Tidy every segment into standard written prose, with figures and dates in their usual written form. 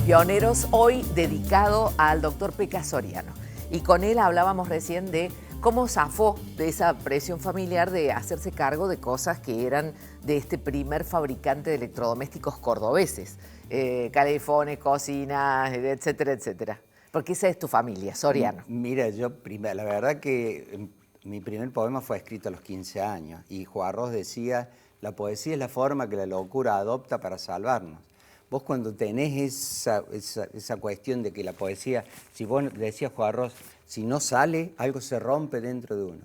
Pioneros, hoy dedicado al doctor Peca Soriano. Y con él hablábamos recién de cómo zafó de esa presión familiar de hacerse cargo de cosas que eran de este primer fabricante de electrodomésticos cordobeses. Calefones, cocinas, etcétera, etcétera. Porque esa es tu familia, Soriano. Mira, la verdad que mi primer poema fue escrito a los 15 años y Juarros decía, la poesía es la forma que la locura adopta para salvarnos. Vos cuando tenés esa cuestión de que la poesía, si vos decías Juarros, si no sale, algo se rompe dentro de uno.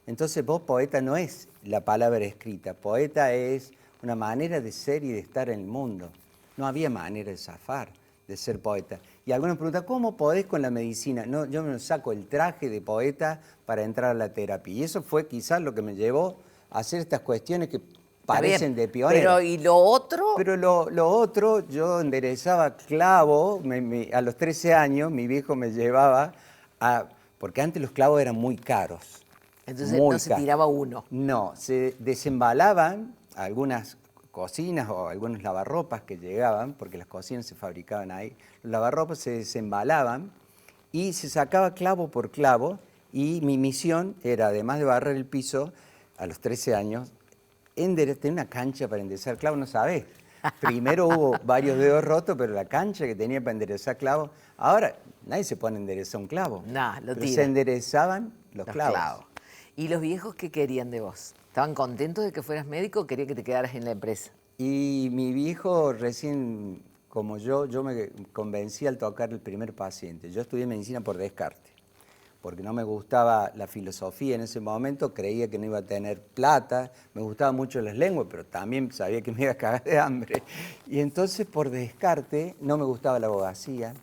Entonces vos poeta no es la palabra escrita, poeta es una manera de ser y de estar en el mundo. No había manera de zafar, de ser poeta. Y algunos preguntan, ¿cómo podés con la medicina? No, yo me saco el traje de poeta para entrar a la terapia. Y eso fue quizás lo que me llevó a hacer estas cuestiones que parecen de pionero. Pero ¿y lo otro? Pero lo otro, yo enderezaba clavo, a los 13 años mi viejo me llevaba a... Porque antes los clavos eran muy caros. Entonces no se tiraba uno. No, se desembalaban algunas cocinas o algunos lavarropas que llegaban, porque las cocinas se fabricaban ahí. Los lavarropas se desembalaban y se sacaba clavo por clavo y mi misión era, además de barrer el piso, a los 13 años, tener una cancha para enderezar clavos, no sabés. Primero hubo varios dedos rotos, pero la cancha que tenía para enderezar clavos, ahora nadie se pone a enderezar un clavo. No, lo tira. Se enderezaban los clavos. ¿Y los viejos qué querían de vos? ¿Estaban contentos de que fueras médico o querían que te quedaras en la empresa? Y mi viejo recién, como yo me convencí al tocar el primer paciente. Yo estudié medicina por descarte, porque no me gustaba la filosofía en ese momento, creía que no iba a tener plata, me gustaban mucho las lenguas, pero también sabía que me iba a cagar de hambre. Y entonces por descarte no me gustaba la abogacía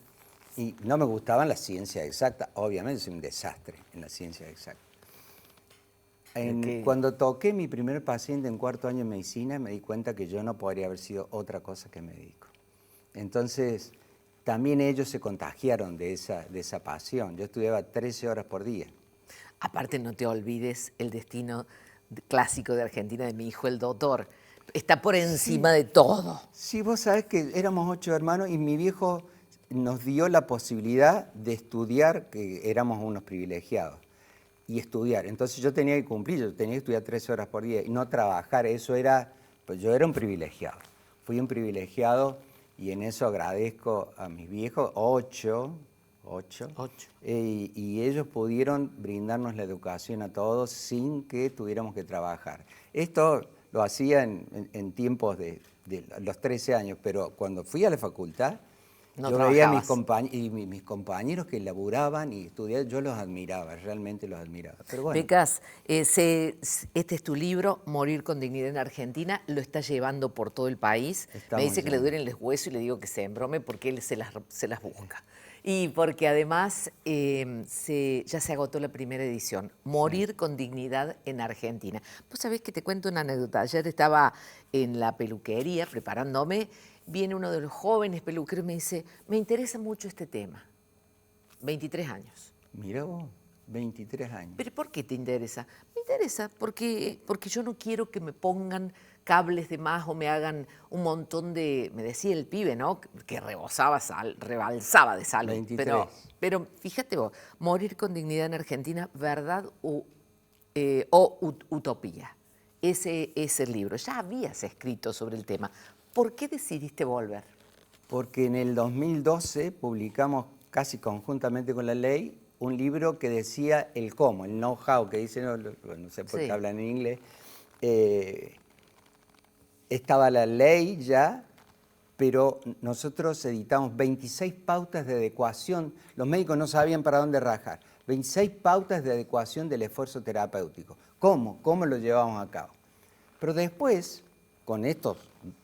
y no me gustaban las ciencias exactas. Obviamente soy un desastre en las ciencias exactas. Cuando toqué mi primer paciente en cuarto año de medicina, me di cuenta que yo no podría haber sido otra cosa que médico. Entonces, también ellos se contagiaron de esa pasión. Yo estudiaba 13 horas por día. Aparte, no te olvides el destino clásico de Argentina de mi hijo, el doctor. Está por encima de todo. Sí, vos sabés que éramos 8 hermanos y mi viejo nos dio la posibilidad de estudiar, que éramos unos privilegiados. Y estudiar. Entonces yo tenía que cumplir, yo tenía que estudiar 13 horas por día y no trabajar, eso era, pues yo era un privilegiado. Fui un privilegiado y en eso agradezco a mis viejos, 8, y ellos pudieron brindarnos la educación a todos sin que tuviéramos que trabajar. Esto lo hacía en tiempos de los 13 años, pero cuando fui a la facultad, yo veía a mis compañeros que laburaban y estudiaban, yo los admiraba, realmente los admiraba. Pero bueno. Pecas, este es tu libro, Morir con dignidad en Argentina, lo está llevando por todo el país. Me dice que le duelen los huesos y le digo que se embrome porque él se las busca. Y porque además ya se agotó la primera edición, Morir con dignidad en Argentina. Vos sabés que te cuento una anécdota. Ayer estaba en la peluquería preparándome. Viene uno de los jóvenes peluqueros y me dice, me interesa mucho este tema. 23 años. Mira vos, 23 años. ¿Pero por qué te interesa? Me interesa porque yo no quiero que me pongan cables de más o me hagan un montón de... Me decía el pibe, ¿no? Que rebalsaba de salud. 23. Pero fíjate vos, Morir con dignidad en Argentina, ¿verdad o utopía? Ese es el libro. Ya habías escrito sobre el tema. ¿Por qué decidiste volver? Porque en el 2012 publicamos casi conjuntamente con la ley un libro que decía el cómo, el know-how, que dice, no sé por qué hablan en inglés. Estaba la ley ya, pero nosotros editamos 26 pautas de adecuación. Los médicos no sabían para dónde rajar. 26 pautas de adecuación del esfuerzo terapéutico. ¿Cómo? ¿Cómo lo llevamos a cabo? Pero después, con estos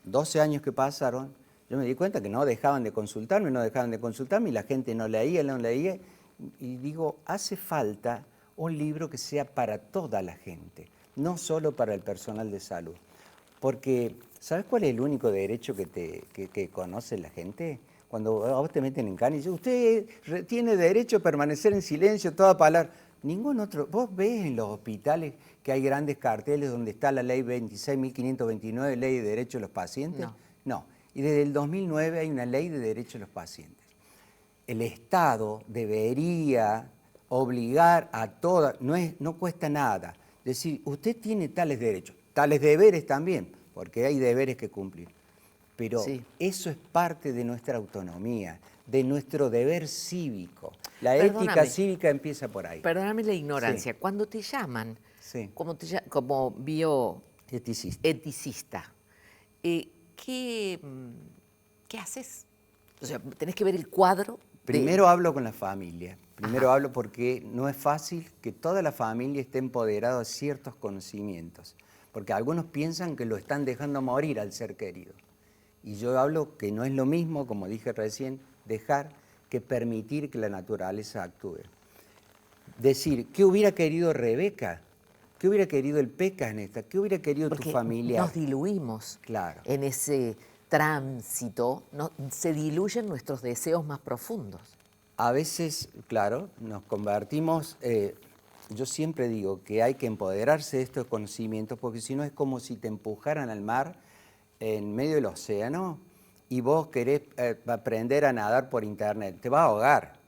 12 años que pasaron, yo me di cuenta que no dejaban de consultarme y la gente no leía. Y digo, hace falta un libro que sea para toda la gente, no solo para el personal de salud. Porque, ¿sabes cuál es el único derecho que conoce la gente? Cuando a vos te meten en cana y dicen, usted tiene derecho a permanecer en silencio, toda palabra. Ningún otro. Vos ves en los hospitales que hay grandes carteles donde está la ley 26.529, Ley de Derechos de los Pacientes. No. No. Y desde el 2009 hay una ley de derechos de los pacientes. El Estado debería obligar a todas, no cuesta nada, decir, usted tiene tales derechos, tales deberes también, porque hay deberes que cumplir. Pero sí, eso es parte de nuestra autonomía, de nuestro deber cívico. La ética Perdóname. cívica empieza por ahí. Perdóname la ignorancia. Sí, Cuando te llaman sí. como Eticista. bioeticista, ¿qué, qué haces? O sea, tenés que ver el cuadro. Primero hablo con la familia. Primero Ajá. hablo porque no es fácil que toda la familia esté empoderada de ciertos conocimientos. Porque algunos piensan que lo están dejando morir al ser querido. Y yo hablo que no es lo mismo, como dije recién, dejar que permitir que la naturaleza actúe. Decir, ¿qué hubiera querido Rebeca? ¿Qué hubiera querido el Pecas en esta? ¿Qué hubiera querido tu Porque familiar? nos diluimos Claro. en ese tránsito, se diluyen nuestros deseos más profundos. A veces, claro, nos convertimos, yo siempre digo que hay que empoderarse de estos conocimientos porque si no es como si te empujaran al mar en medio del océano y vos querés aprender a nadar por internet, te vas a ahogar.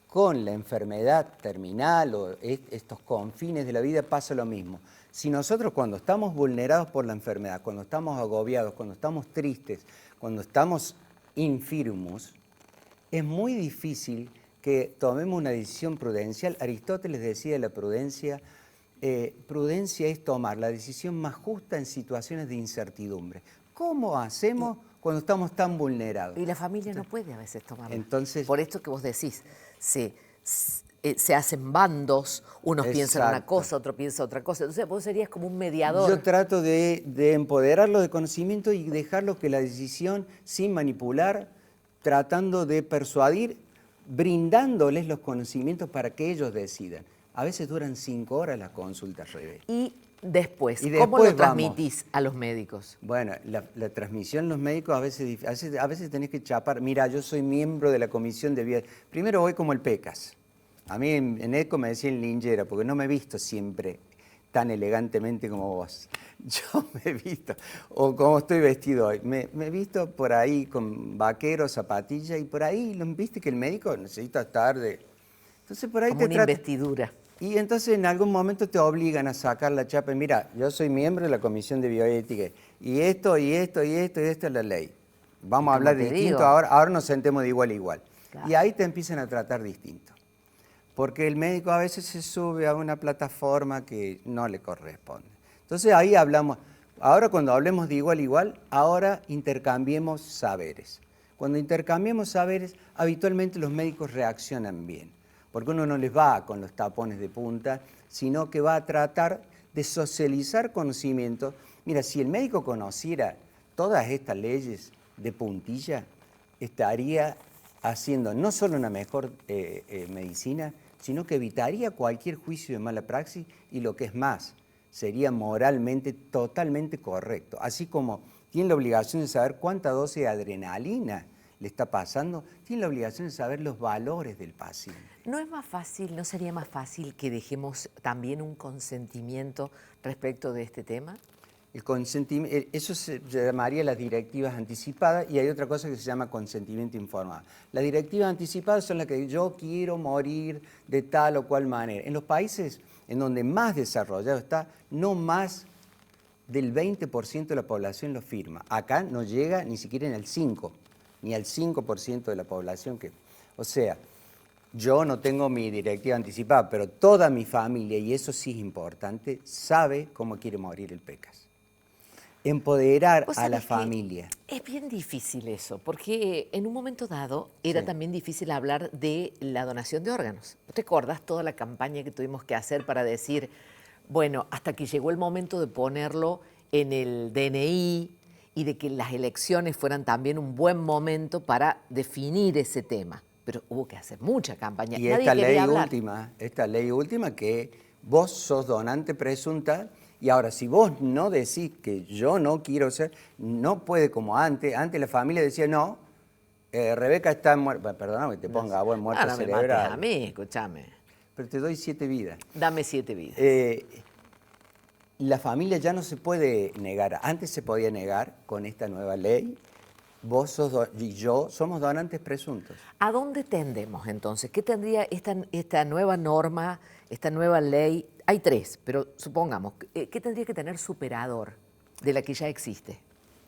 Con la enfermedad terminal o estos confines de la vida pasa lo mismo. Si nosotros cuando estamos vulnerados por la enfermedad, cuando estamos agobiados, cuando estamos tristes, cuando estamos infirmos, es muy difícil que tomemos una decisión prudencial. Aristóteles decía de la prudencia, prudencia es tomar la decisión más justa en situaciones de incertidumbre. ¿Cómo hacemos cuando estamos tan vulnerados? Y la familia no puede a veces tomarla. Entonces, por esto que vos decís, se hacen bandos, unos piensan una exacto. cosa, otros piensan otra cosa. Entonces vos serías como un mediador. Yo trato de empoderarlos de conocimiento y dejarlos que la decisión, sin manipular, tratando de persuadir, brindándoles los conocimientos para que ellos decidan. A veces duran 5 horas las consultas, Rebe. Y después, Y ¿cómo después lo transmitís a los médicos? Bueno, la transmisión los médicos a veces tenés que chapar. Mira, yo soy miembro de la comisión de vida. Primero voy como el Pecas. A mí en ECO me decían linchera, porque no me he visto siempre tan elegantemente como vos. Yo me he visto, o como estoy vestido hoy, me he visto por ahí con vaqueros, zapatillas, y por ahí, viste que el médico necesita estar de... Entonces por ahí Como te una trata... investidura. Y entonces en algún momento te obligan a sacar la chapa y mira, yo soy miembro de la Comisión de Bioética y esto, y esto, y esto, y esto es la ley. Vamos a como hablar te distinto, digo. ahora nos sentemos de igual a igual. Claro. Y ahí te empiezan a tratar distinto. Porque el médico a veces se sube a una plataforma que no le corresponde. Entonces ahí hablamos, ahora cuando hablemos de igual a igual, ahora intercambiemos saberes. Cuando intercambiemos saberes, habitualmente los médicos reaccionan bien. Porque uno no les va con los tapones de punta, sino que va a tratar de socializar conocimientos. Mira, si el médico conociera todas estas leyes de puntilla, estaría haciendo no solo una mejor medicina, sino que evitaría cualquier juicio de mala praxis y lo que es más, sería moralmente totalmente correcto. Así como tiene la obligación de saber cuánta dosis de adrenalina le está pasando, tiene la obligación de saber los valores del paciente. ¿No es más fácil, no sería más fácil que dejemos también un consentimiento respecto de este tema? El consentimiento, eso se llamaría las directivas anticipadas y hay otra cosa que se llama consentimiento informado. Las directivas anticipadas son las que yo quiero morir de tal o cual manera. En los países en donde más desarrollado está, no más del 20% de la población lo firma. Acá no llega ni siquiera ni al 5% de la población que... O sea, yo no tengo mi directiva anticipada, pero toda mi familia, y eso sí es importante, sabe cómo quiere morir el Pecas. Empoderar a la familia. Es bien difícil eso, porque en un momento dado era también difícil hablar de la donación de órganos. ¿Te acordás toda la campaña que tuvimos que hacer para decir, bueno, hasta que llegó el momento de ponerlo en el DNI y de que las elecciones fueran también un buen momento para definir ese tema? Pero hubo que hacer mucha campaña. Y Nadie quería hablar. esta ley última que vos sos donante presunta. Y ahora, si vos no decís que yo no quiero ser, no puede como antes. Antes la familia decía, no, Rebeca está muerta. Perdóname que te ponga agua muerta No me cerebral. mates a mí, escúchame. Pero te doy 7 vidas. Dame 7 vidas. La familia ya no se puede negar. Antes se podía negar con esta nueva ley. Vos y yo somos donantes presuntos. ¿A dónde tendemos entonces? ¿Qué tendría esta nueva norma, esta nueva ley? Hay 3, pero supongamos, ¿qué tendría que tener superador de la que ya existe?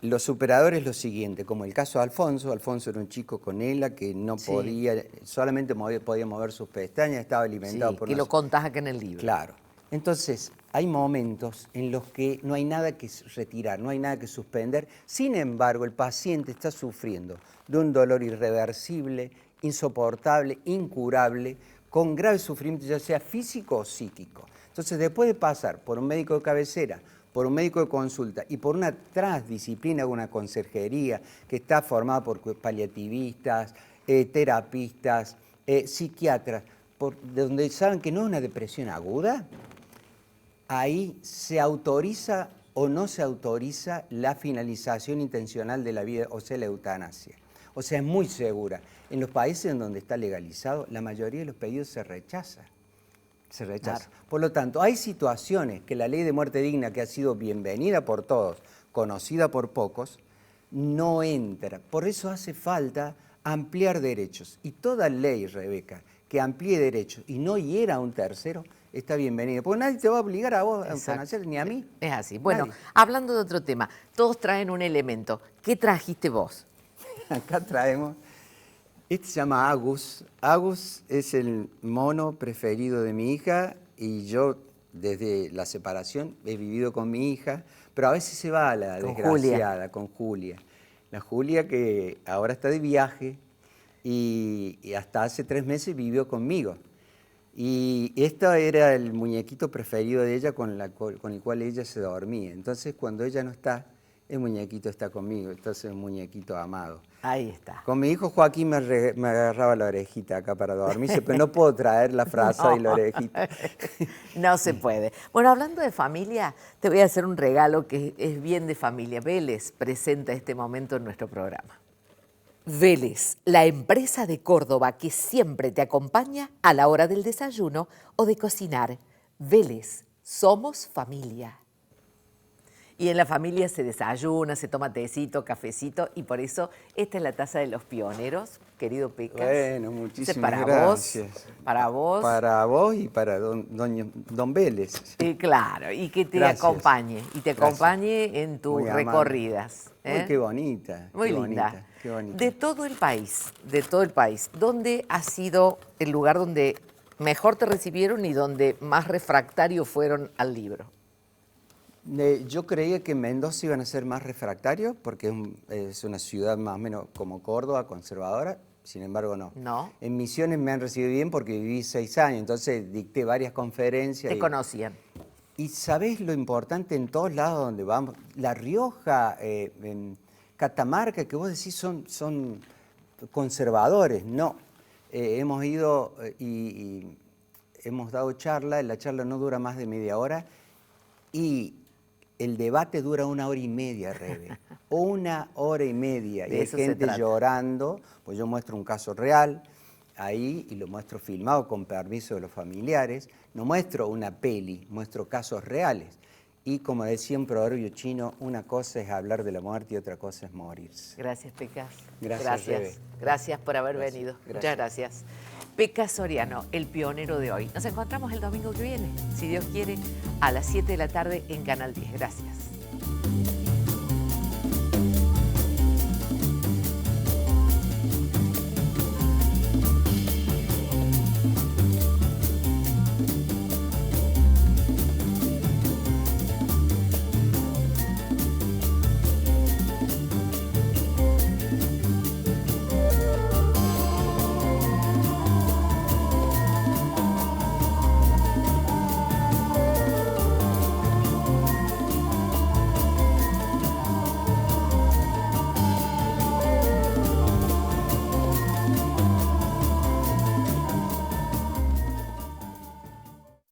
Los superadores es lo siguiente, como el caso de Alfonso. Alfonso era un chico con ELA que no podía, solamente podía mover sus pestañas, estaba alimentado por... que lo contás acá en el libro. Claro. Entonces, hay momentos en los que no hay nada que retirar, no hay nada que suspender. Sin embargo, el paciente está sufriendo de un dolor irreversible, insoportable, incurable, con grave sufrimiento, ya sea físico o psíquico. Entonces, después de pasar por un médico de cabecera, por un médico de consulta y por una transdisciplina, una conserjería que está formada por paliativistas, terapistas, psiquiatras, de donde saben que no es una depresión aguda, ahí se autoriza o no se autoriza la finalización intencional de la vida, o sea, la eutanasia. O sea, es muy segura. En los países en donde está legalizado, la mayoría de los pedidos se rechaza. Se rechaza. Claro. Por lo tanto, hay situaciones que la ley de muerte digna, que ha sido bienvenida por todos, conocida por pocos, no entra. Por eso hace falta ampliar derechos. Y toda ley, Rebeca, que amplíe derechos y no hiera a un tercero, está bienvenida. Porque nadie te va a obligar a vos a eutanasia, ni a mí. Es así. Bueno, nadie. Hablando de otro tema, todos traen un elemento. ¿Qué trajiste vos? Acá traemos... Este se llama Agus. Agus es el mono preferido de mi hija y yo desde la separación he vivido con mi hija, pero a veces se va la desgraciada, con Julia. La Julia que ahora está de viaje y hasta hace 3 meses vivió conmigo. Y este era el muñequito preferido de ella con el cual ella se dormía. Entonces cuando ella no está, el muñequito está conmigo, entonces es un muñequito amado. Ahí está. Con mi hijo Joaquín me agarraba la orejita acá para dormirse, pero no puedo traer la frase y la orejita. No se puede. Bueno, hablando de familia, te voy a hacer un regalo que es bien de familia. Vélez presenta este momento en nuestro programa. Vélez, la empresa de Córdoba que siempre te acompaña a la hora del desayuno o de cocinar. Vélez, somos familia. Y en la familia se desayuna, se toma tecito, cafecito, y por eso esta es la taza de los pioneros, querido Pecas. Bueno, muchísimas gracias. Para vos. Para vos y para don Vélez. Claro, y que te acompañe, en tus recorridas. Uy, qué bonita. Muy qué linda. Bonita, qué bonita. De todo el país, ¿dónde ha sido el lugar donde mejor te recibieron y donde más refractarios fueron al libro? Yo creía que en Mendoza iban a ser más refractarios porque es una ciudad más o menos como Córdoba, conservadora, sin embargo no. No. En Misiones me han recibido bien porque viví 6 años, entonces dicté varias conferencias. Te conocían. Y ¿sabés lo importante en todos lados donde vamos? La Rioja, en Catamarca, que vos decís son conservadores, no. Hemos ido y hemos dado charla, la charla no dura más de media hora y el debate dura 1 hora y media, Rebe. 1 hora y media. Y hay gente llorando, pues yo muestro un caso real ahí y lo muestro filmado con permiso de los familiares. No muestro una peli, muestro casos reales. Y como decía un proverbio chino, una cosa es hablar de la muerte y otra cosa es morirse. Gracias, Pecas. Gracias, Rebe. Gracias por haber venido. Gracias. Muchas gracias. Pecas Soriano, el pionero de hoy. Nos encontramos el domingo que viene, si Dios quiere, a las 7 de la tarde en Canal 10. Gracias.